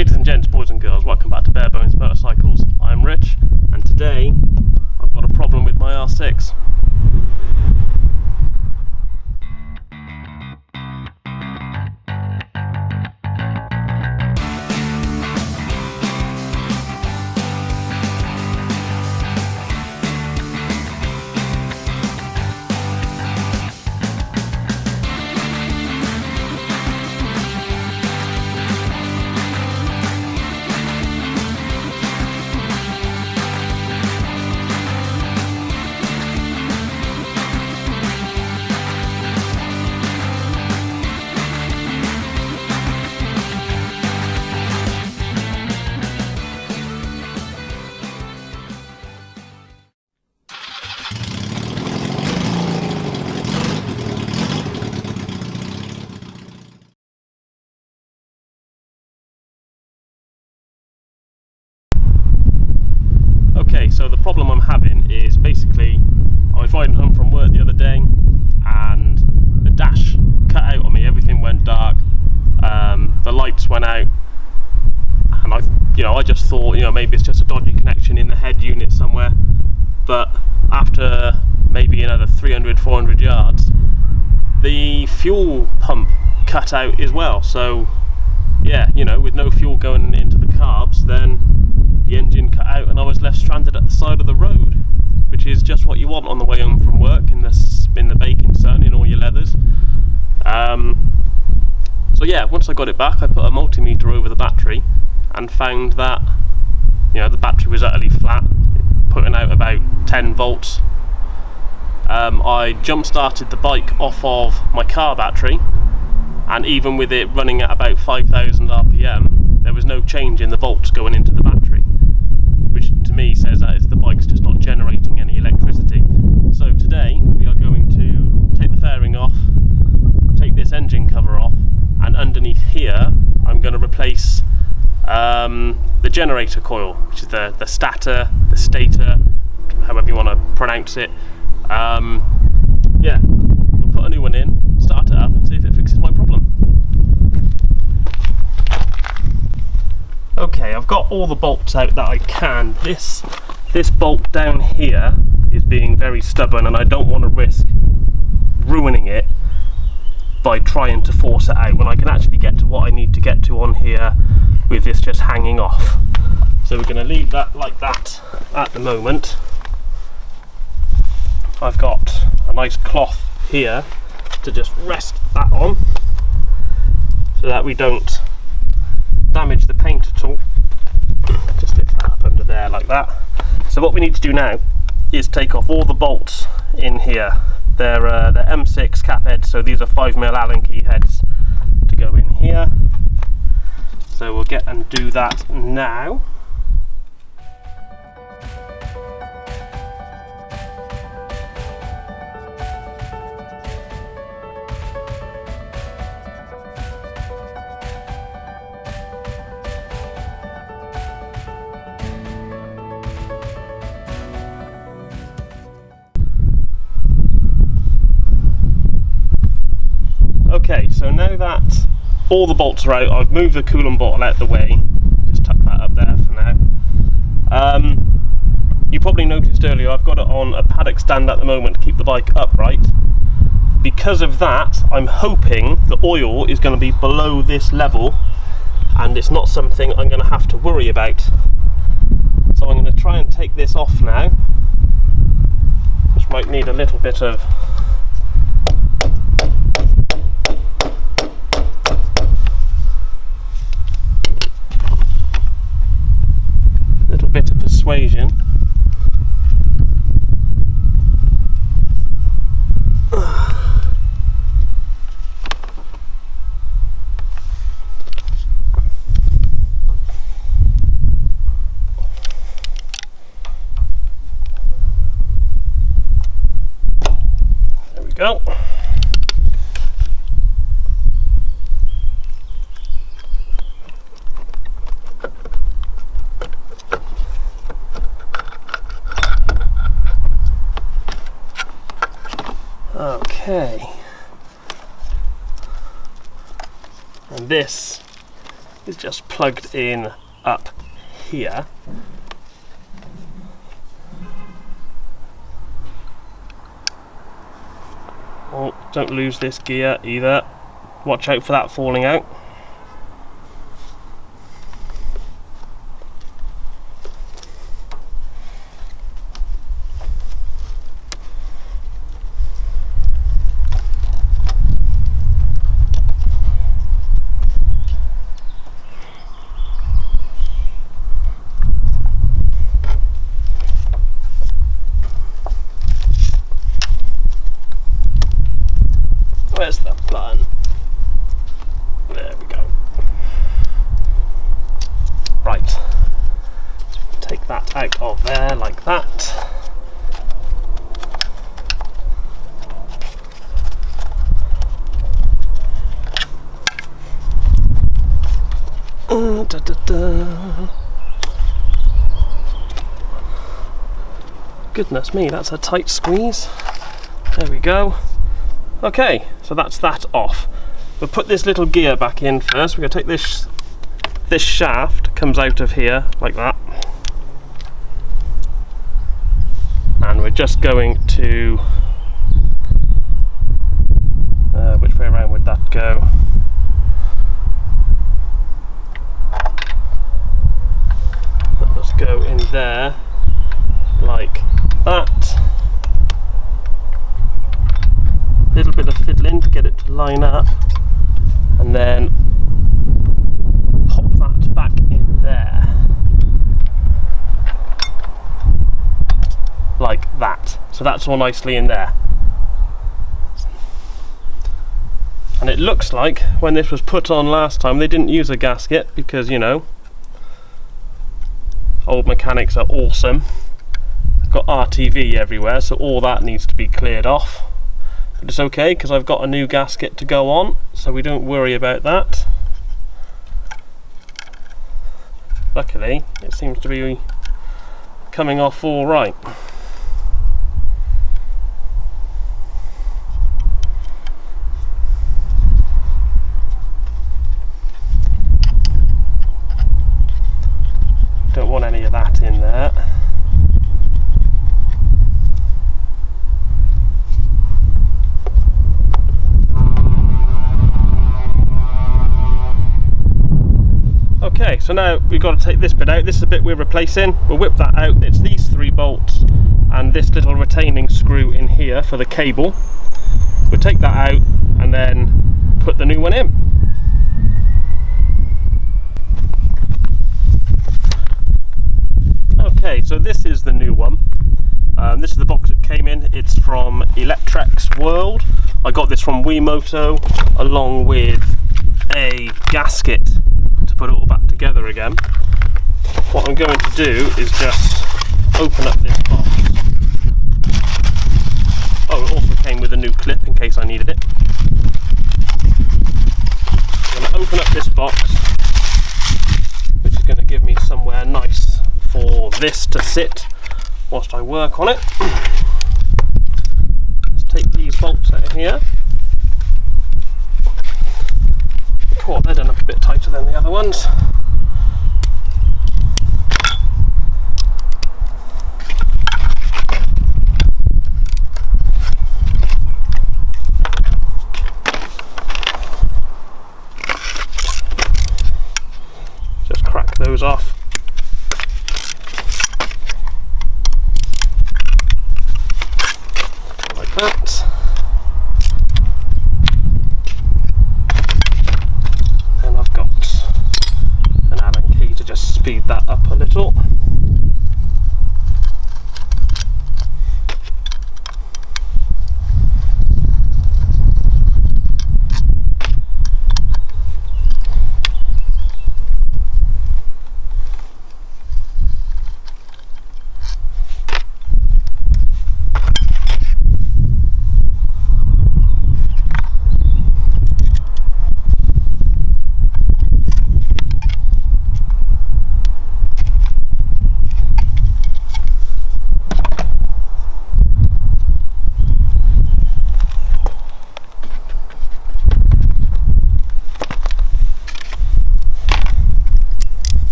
Ladies and gents, boys and girls, welcome back to Bare Bones Motorcycles. I'm Rich, and today I've got a problem with my R6. Okay, so the problem I'm having is basically I was riding home from work the other day and the dash cut out on me, everything went dark, the lights went out, and I just thought, maybe it's just a dodgy connection in the head unit somewhere. But after maybe another 300-400 yards, the fuel pump cut out as well. So yeah, with no fuel going into the carbs, then the engine cut out and I was left stranded at the side of the road, which is just what you want on the way home from work in the baking sun, in all your leathers. So yeah, once I got it back, I put a multimeter over the battery and found that the battery was utterly flat, putting out about 10 volts. I jump started the bike off of my car battery, and even with it running at about 5,000 RPM, there was no change in the volts going into the battery, which to me says that the bike's just not generating any electricity. So today we are going to take the fairing off, take this engine cover off, and underneath here I'm going to replace the generator coil, which is the stator, however you want to pronounce it. Yeah, we'll put a new one in, start it up and see if it fixes my problem. Okay, I've got all the bolts out that I can. This bolt down here is being very stubborn and I don't want to risk ruining it by trying to force it out when I can actually get to what I need to get to on here with this just hanging off. So we're going to leave that like that at the moment. I've got a nice cloth here to just rest that on so that we don't damage the paint at all. Just lift that up under there like that. So what we need to do now is take off all the bolts in here. They're M6 cap heads, so these are 5mm Allen key heads to go in here. So we'll get and do that now. Okay, so now that all the bolts are out, I've moved the coolant bottle out of the way, just tuck that up there for now. You probably noticed earlier I've got it on a paddock stand at the moment to keep the bike upright. Because of that, I'm hoping the oil is going to be below this level and it's not something I'm going to have to worry about. So I'm going to try and take this off now, which might need a little bit of persuasion. There we go. Okay, and this is just plugged in up here. Oh, don't lose this gear either. Watch out for that falling out. Where's the button? There we go. Right. So take that out of there like that. Da, da, da. Goodness me, that's a tight squeeze. There we go. Okay, so that's that off. We'll put this little gear back in first. We're going to take this shaft, comes out of here like that, and we're just going to which way around would that go? Let's go in there like that. Little bit of fiddling to get it to line up, and then pop that back in there like that. So that's all nicely in there. And it looks like when this was put on last time they didn't use a gasket because, you know, old mechanics are awesome. They've got RTV everywhere, so all that needs to be cleared off. But it's okay because I've got a new gasket to go on, so we don't worry about that. Luckily, it seems to be coming off all right. Don't want any of that in there. Okay, so now we've got to take this bit out. This is the bit we're replacing. We'll whip that out. It's these 3 bolts and this little retaining screw in here for the cable. We'll take that out and then put the new one in. Okay, so this is the new one. This is the box it came in. It's from Electrex World. I got this from Wiimoto along with a gasket to put it all back together again. What I'm going to do is just open up this box. Oh, it also came with a new clip in case I needed it. I'm going to open up this box, which is going to give me somewhere nice for this to sit whilst I work on it. Let's take these bolts out of here. Cool, they're done up a bit tighter than the other ones. Just crack those off. Like that. And I've got an Allen key to just speed that up a little.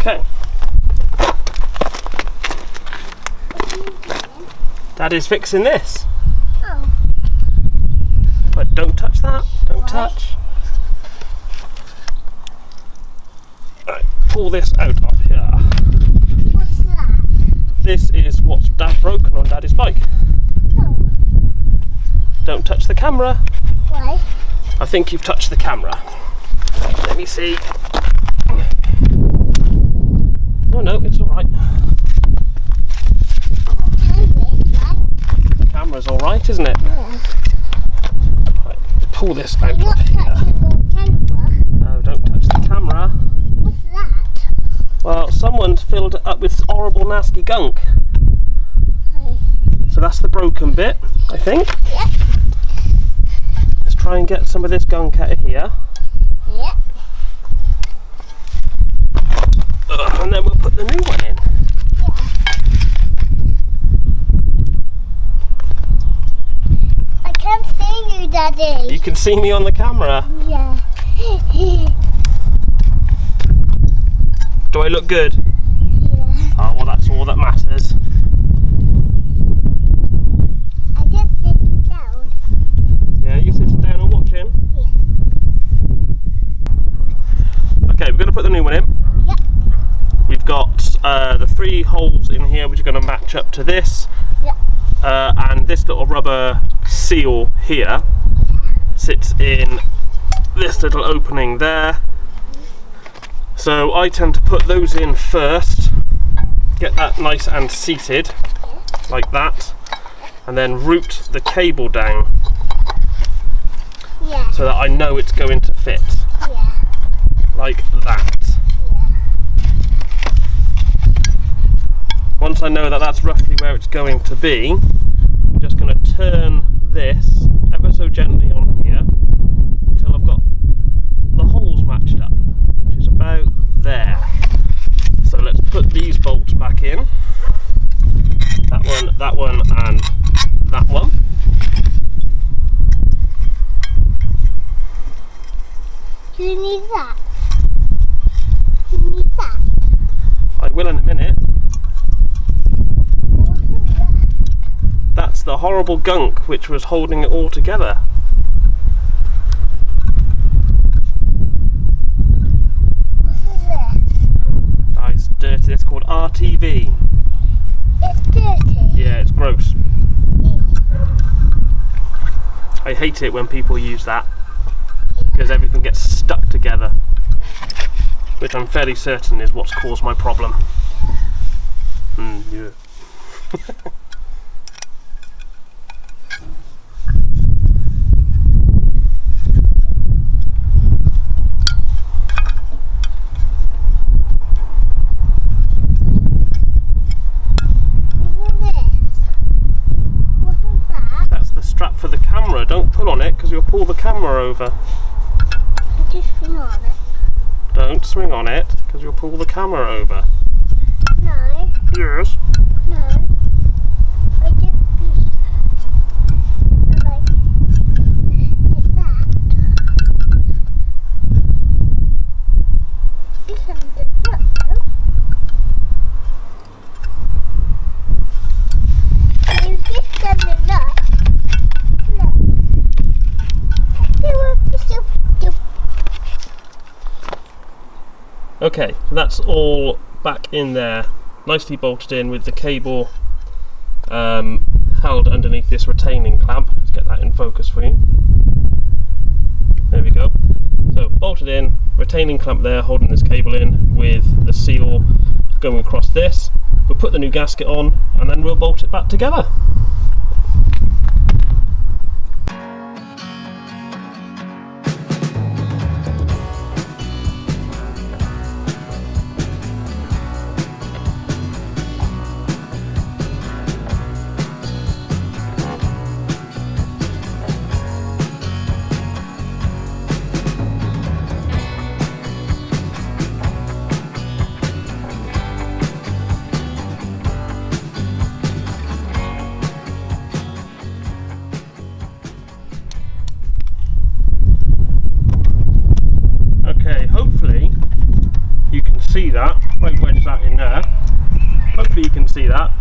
Okay. Daddy's fixing this. Oh. But don't touch that. Don't Why? touch. Right, pull this out of here. What's that? This is what's broken on Daddy's bike. Oh. Don't touch the camera. Why? I think you've touched the camera. Let me see. No, it's alright. The camera's alright, isn't it? Yeah. Right, pull this out You're of not here. touching the camera. No, don't touch the camera. What's that? Well, someone's filled it up with horrible, nasty gunk. Oh. So that's the broken bit, I think. Yep. Let's try and get some of this gunk out of here. Yep. And then we'll put the new one in. I can't see you, Daddy. You can see me on the camera. Yeah. Do I look good? Yeah. Oh, well, that's all that matters. I just sitting down. Yeah, you're sitting down and watching? Yeah. Okay, we're going to put the new one in. Yep. We've got the 3 holes in here which are going to match up to this. Yep. And this little rubber seal here sits in this little opening there. So I tend to put those in first, get that nice and seated like that, and then route the cable down Yeah. so that I know it's going to fit Yeah. like that. Yeah. Once I know that that's roughly where it's going to be, I'm just going to turn this ever so gently on here until I've got the holes matched up, which is about there. So let's put these bolts back in. That one and that one. Do you need that? You need that? I will in a minute. What's in that? That's the horrible gunk which was holding it all together. It's dirty. It's called RTV. It's dirty. Yeah, it's gross. I hate it when people use that because everything gets stuck together, which I'm fairly certain is what's caused my problem. Yeah. That's the strap for the camera. Don't pull on it because you'll pull the camera over. Just swing on it. Don't swing on it because you'll pull the camera over. No, Yes. no. I just like that. This one does not though. You just done the nut. Look. Okay, so that's all back in there, nicely bolted in with the cable held underneath this retaining clamp. Let's get that in focus for you. There we go. So bolted in, retaining clamp there holding this cable in with the seal going across this. We'll put the new gasket on and then we'll bolt it back together. hopefully you can see that.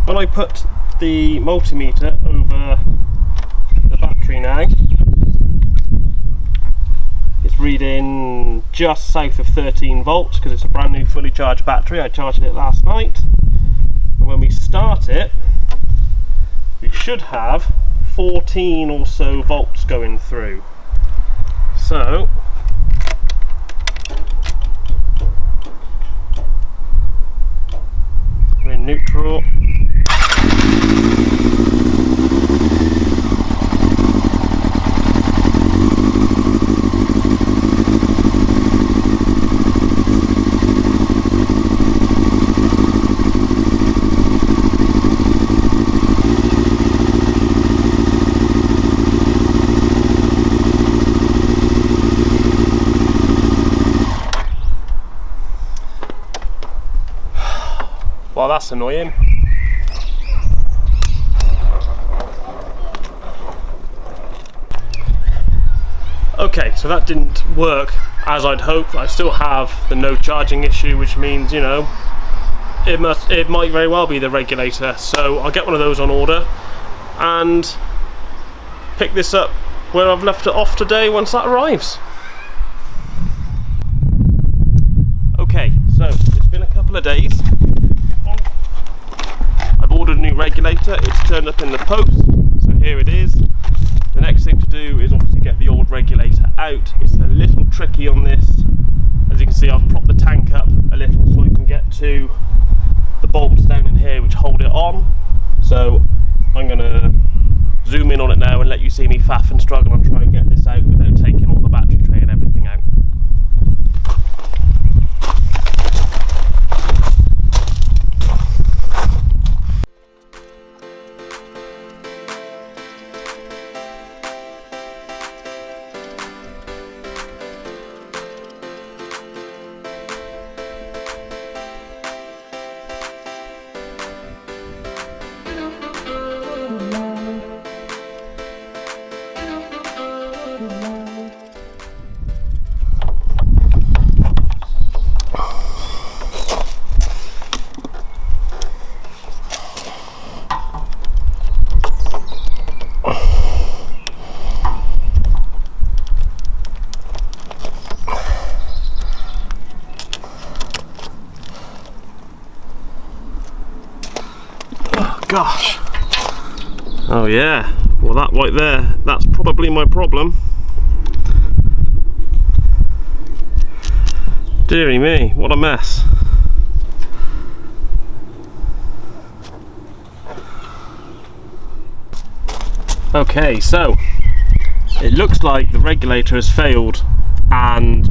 When I put the multimeter over the battery now, it's reading just south of 13 volts because it's a brand new fully charged battery. I charged it last night. And when we start it, we should have 14 or so volts going through. So we're in neutral. Well, that's annoying. Okay, so that didn't work as I'd hoped. I still have the no charging issue, which means, you know, it might very well be the regulator. So I'll get one of those on order and pick this up where I've left it off today once that arrives. Okay, so it's been a couple of days. I've ordered a new regulator, it's turned up in the post, so here it is. The next thing to do is obviously get the old regulator out. It's a little tricky on this. As you can see, I've propped the tank up a little so I can get to the bolts down in here which hold it on. So I'm going to zoom in on it now and let you see me faff and struggle and try and get this out without taking all the battery tray and everything out. Gosh. Oh yeah, well that right there, that's probably my problem. Deary me, what a mess. Okay, so it looks like the regulator has failed and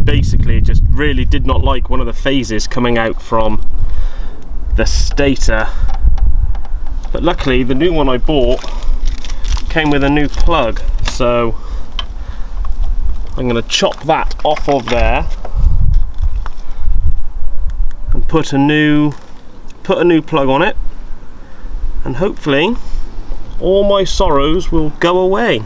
basically just really did not like one of the phases coming out from the stator, but luckily the new one I bought came with a new plug, so I'm going to chop that off of there and put a new plug on it, and hopefully all my sorrows will go away.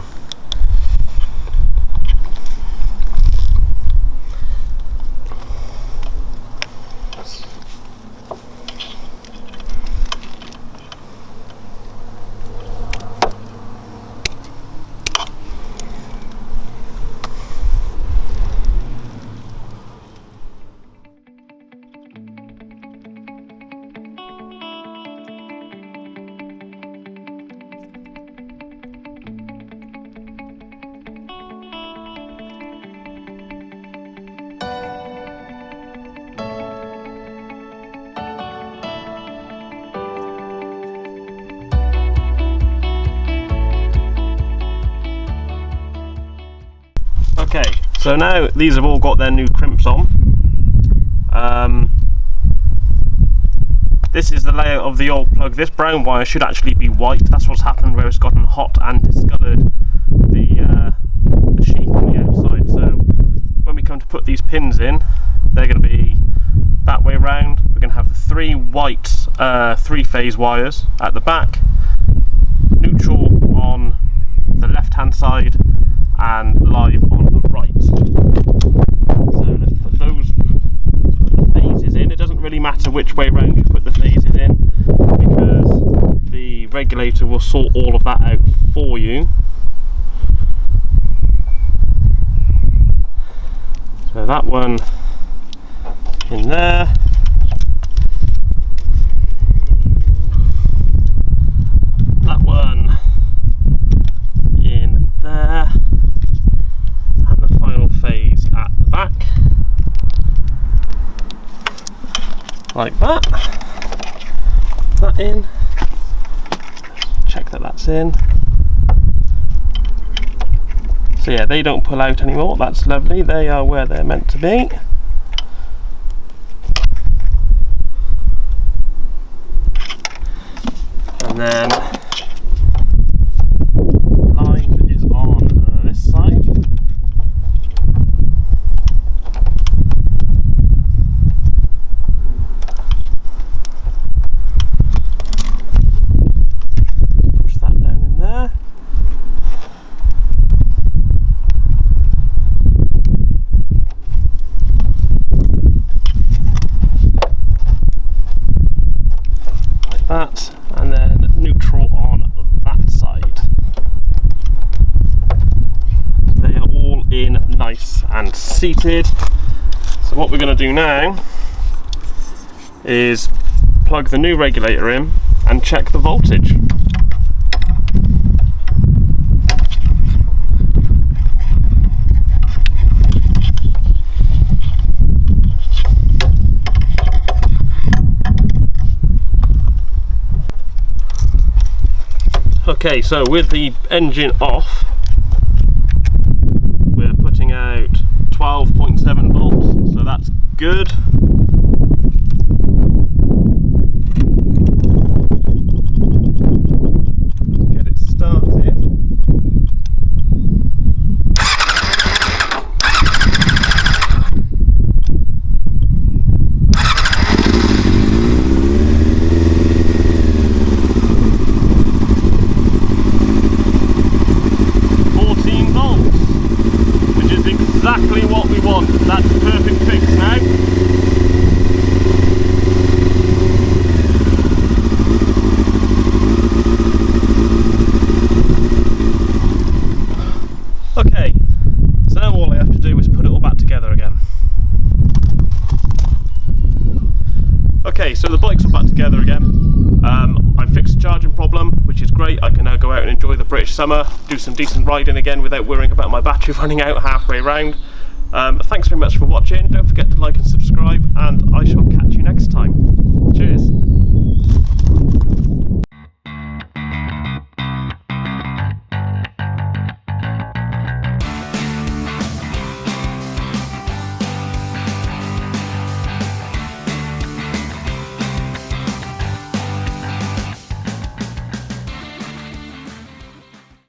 Okay, so now these have all got their new crimps on. This is the layout of the old plug. This brown wire should actually be white. That's what's happened where it's gotten hot and discoloured the sheath on the outside. So when we come to put these pins in, they're going to be that way round. We're going to have the three white three-phase wires at the back, neutral on the left-hand side, and live on the right. So let's put the phases in. It doesn't really matter which way round you put the phases in, because the regulator will sort all of that out for you. So that one in there. That one in there. And the final phase at the back. Like that. That in. Check that that's in. So yeah, they don't pull out anymore, that's lovely, they are where they're meant to be. And then line is on this side. Push that down in there. That, and then neutral on that side. They are all in nice and seated. So what we're going to do now is plug the new regulator in and check the voltage. Okay, so with the engine off, we're putting out 12.7 volts, so that's good. Get it started. Exactly what we want. That's the perfect fix now. Okay, so now all I have to do is put it all back together again. Okay, so the bike's all back together again. I fixed the charging problem, which is great. I can now go out and enjoy the British summer, do some decent riding again without worrying about my battery running out halfway round. Thanks very much for watching. Don't forget to like and subscribe, and I shall catch you next time. Cheers.